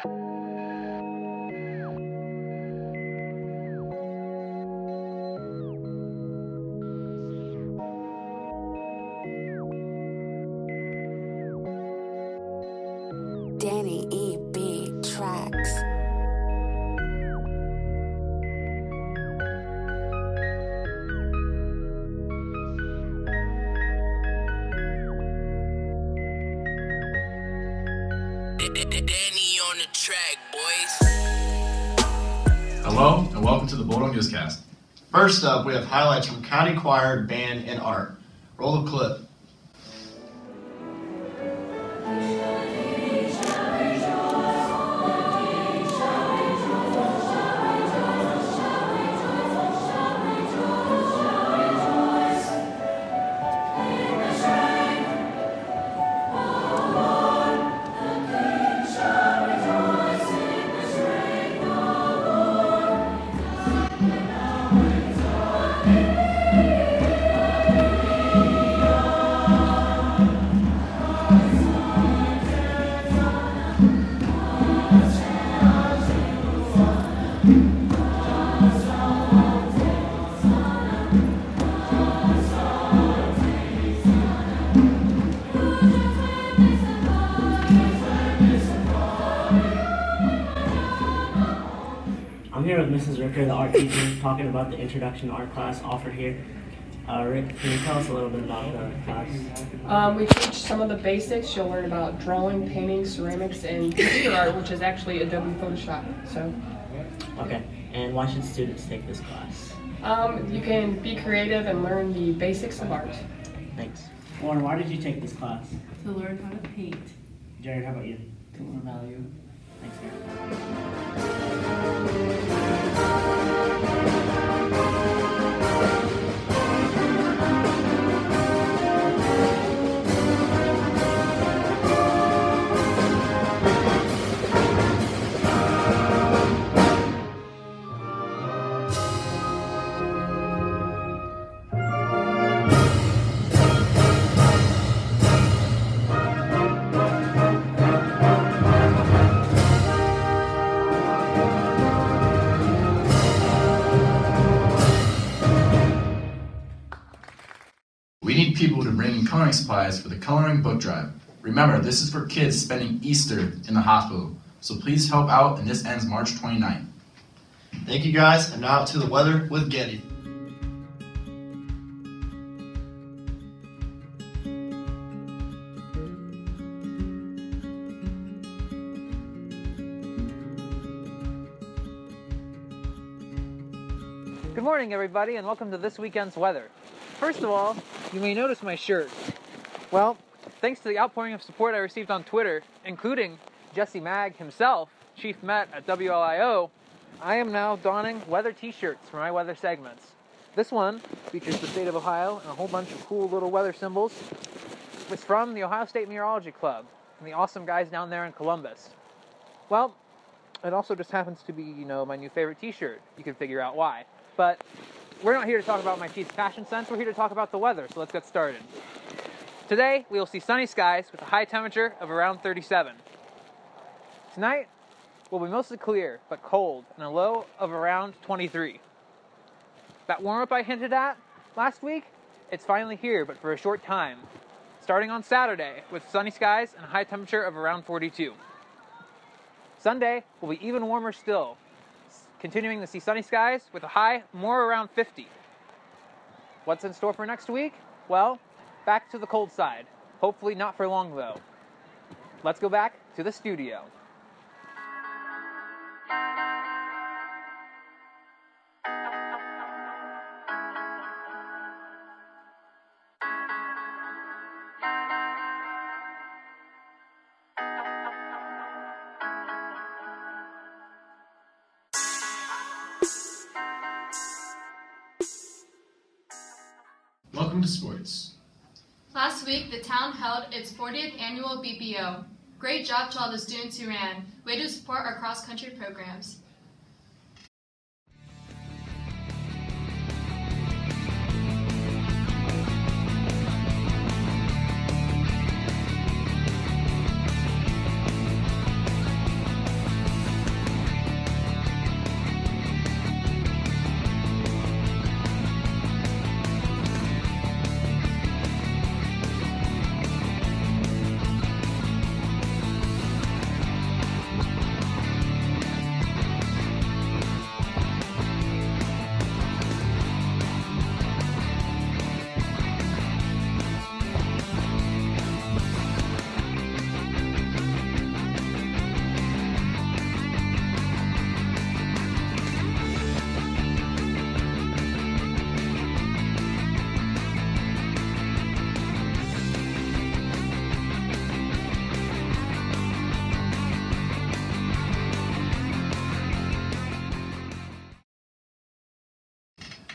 Danny E.B. Tracks. Danny on the track, boys. Hello, and welcome to the Bulldog Newscast. First up, we have highlights from County Choir, Band, and Art. Roll the clip. I'm here with Mrs. Ricker, the art teacher, talking about the introduction to art class offered here. Rick, can you tell us a little bit about the class? We teach some of the basics. You'll learn about drawing, painting, ceramics, and computer art, which is actually Adobe Photoshop. So, Okay, and why should students take this class? you can be creative and learn the basics of art. Thanks. Warren, why did you take this class? To learn how to paint. Jared, how about you? To learn value. Thanks, Jared. We need people to bring in coloring supplies for the coloring book drive. Remember, this is for kids spending Easter in the hospital, so please help out, and this ends March 29th. Thank you guys, and now to the weather with Getty. Good morning, everybody, and welcome to this weekend's weather. First of all, you may notice my shirt. Well, thanks to the outpouring of support I received on Twitter, including Jesse Mag himself, Chief Met at WLIO, I am now donning weather t-shirts for my weather segments. This one features the state of Ohio and a whole bunch of cool little weather symbols. It's from the Ohio State Meteorology Club and the awesome guys down there in Columbus. Well, it also just happens to be, my new favorite t-shirt. You can figure out why. But we're not here to talk about my chief's fashion sense, we're here to talk about the weather, so let's get started. Today, we will see sunny skies with a high temperature of around 37. Tonight, will be mostly clear, but cold, and a low of around 23. That warm-up I hinted at last week, it's finally here, but for a short time. Starting on Saturday, with sunny skies and a high temperature of around 42. Sunday will be even warmer still, continuing to see sunny skies with a high more around 50. What's in store for next week? Well, back to the cold side. Hopefully not for long, though. Let's go back to the studio. Welcome to sports. Last week, the town held its 40th annual BPO. Great job to all the students who ran. Way to support our cross-country programs.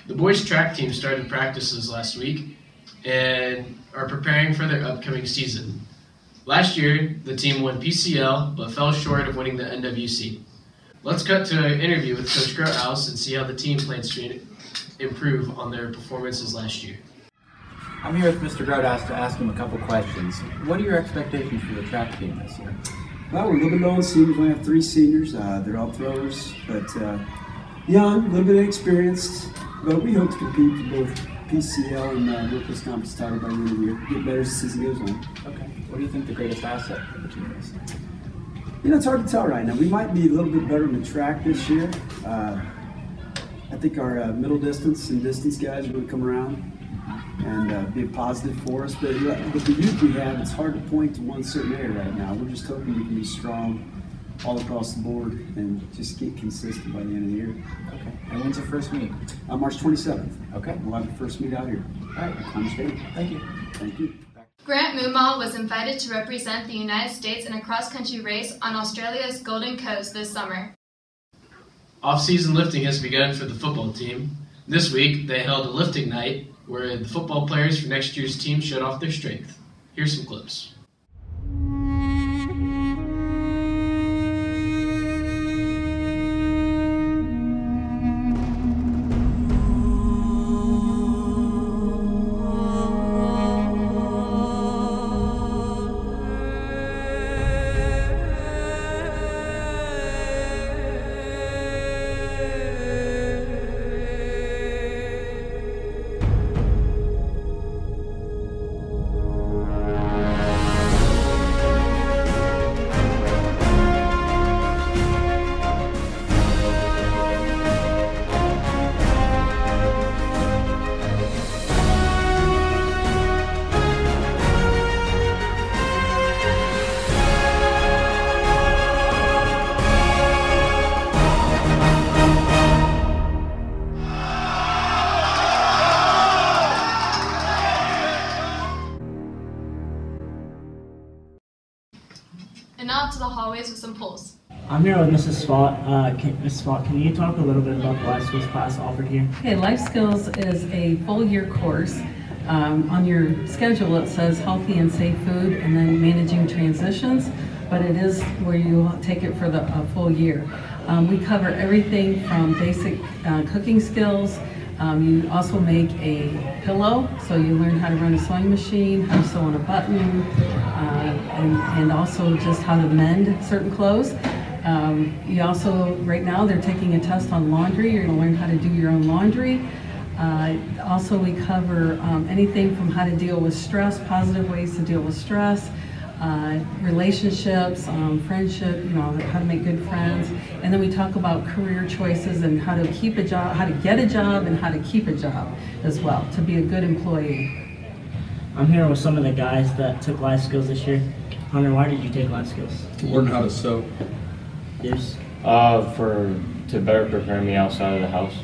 The boys track team started practices last week and are preparing for their upcoming season. Last year, the team won PCL but fell short of winning the NWC. Let's cut to an interview with Coach Grouthouse and see how the team plans to improve on their performances last year. I'm here with Mr. Grouthouse to ask him a couple questions. What are your expectations for the track team this year? Well, we're a little bit low on seniors. We have 3 seniors. They're all throwers, but young, a little bit inexperienced. But we hope to compete for both PCL and Northwest Conference title by the end of the year. Get better as the season goes on. Okay. What do you think the greatest asset for the team is? You know, it's hard to tell right now. We might be a little bit better in the track this year. I think our middle distance and distance guys are going to come around and be a positive for us. But with the youth we have, it's hard to point to one certain area right now. We're just hoping we can be strong all across the board and just get consistent by the end of the year. Okay. And when's your first meet? March 27th. Okay. We'll have the first meet out here. All right. Climb State. Thank you. Thank you. Grant Mumal was invited to represent the United States in a cross-country race on Australia's Golden Coast this summer. Off-season lifting has begun for the football team. This week, they held a lifting night where the football players for next year's team showed off their strength. Here's some clips. And now to the hallways with some polls. I'm here with Mrs. Svot. Mrs. Svot, can you talk a little bit about the life skills class offered here? Okay, Life Skills is a full year course. On your schedule it says healthy and safe food and then managing transitions, but it is where you take it for the full year. We cover everything from basic cooking skills. You also make a pillow, so you learn how to run a sewing machine, how to sew on a button, and also just how to mend certain clothes. You also, right now, they're taking a test on laundry. You're going to learn how to do your own laundry. Also, we cover anything from how to deal with stress, positive ways to deal with stress, relationships, friendship, how to make good friends. And then we talk about career choices and how to keep a job, how to get a job, and how to keep a job as well, to be a good employee. I'm here with some of the guys that took life skills this year. Hunter, why did you take life skills? To learn how to sew. Yes. To better prepare me outside of the house.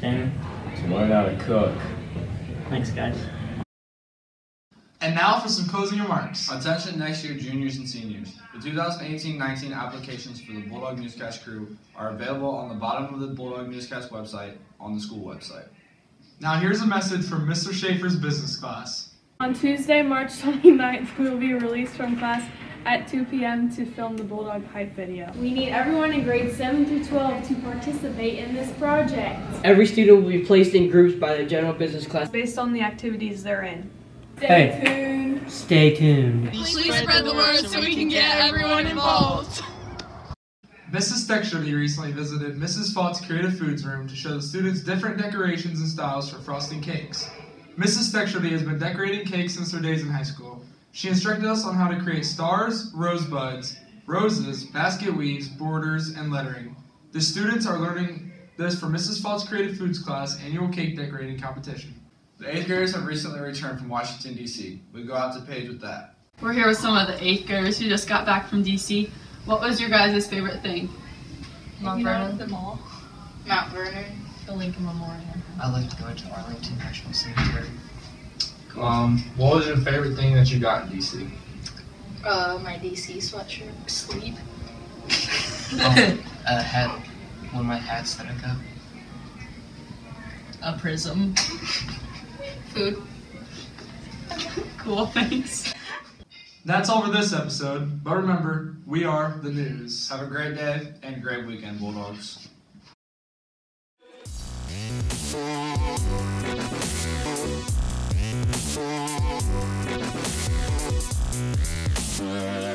Tanner? To learn how to cook. Thanks, guys. And now for some closing remarks. Attention next year juniors and seniors. The 2018-19 applications for the Bulldog Newscast crew are available on the bottom of the Bulldog Newscast website on the school website. Now here's a message from Mr. Schaefer's business class. On Tuesday, March 29th, we will be released from class at 2 p.m. to film the Bulldog Hype video. We need everyone in grades 7 through 12 to participate in this project. Every student will be placed in groups by the general business class based on the activities they're in. Stay tuned. Stay tuned. Please spread the word so we can get everyone involved. Mrs. Stexterly recently visited Mrs. Fott's Creative Foods room to show the students different decorations and styles for frosting cakes. Mrs. Stexterly has been decorating cakes since her days in high school. She instructed us on how to create stars, rosebuds, roses, basket weaves, borders, and lettering. The students are learning this from Mrs. Fott's Creative Foods class annual cake decorating competition. The 8th graders have recently returned from Washington, D.C. We go out to Paige with that. We're here with some of the 8th graders who just got back from D.C. What was your guys' favorite thing? Mount Vernon. The mall. Mount Vernon. The Lincoln Memorial. I liked going to Arlington National Cemetery. What was your favorite thing that you got in D.C.? My DC sweatshirt. Sleep. I had one of my hats that I A prism. Food. Cool, thanks. That's all for this episode, but remember, we are the news. Have a great day and great weekend, Bulldogs. Yeah.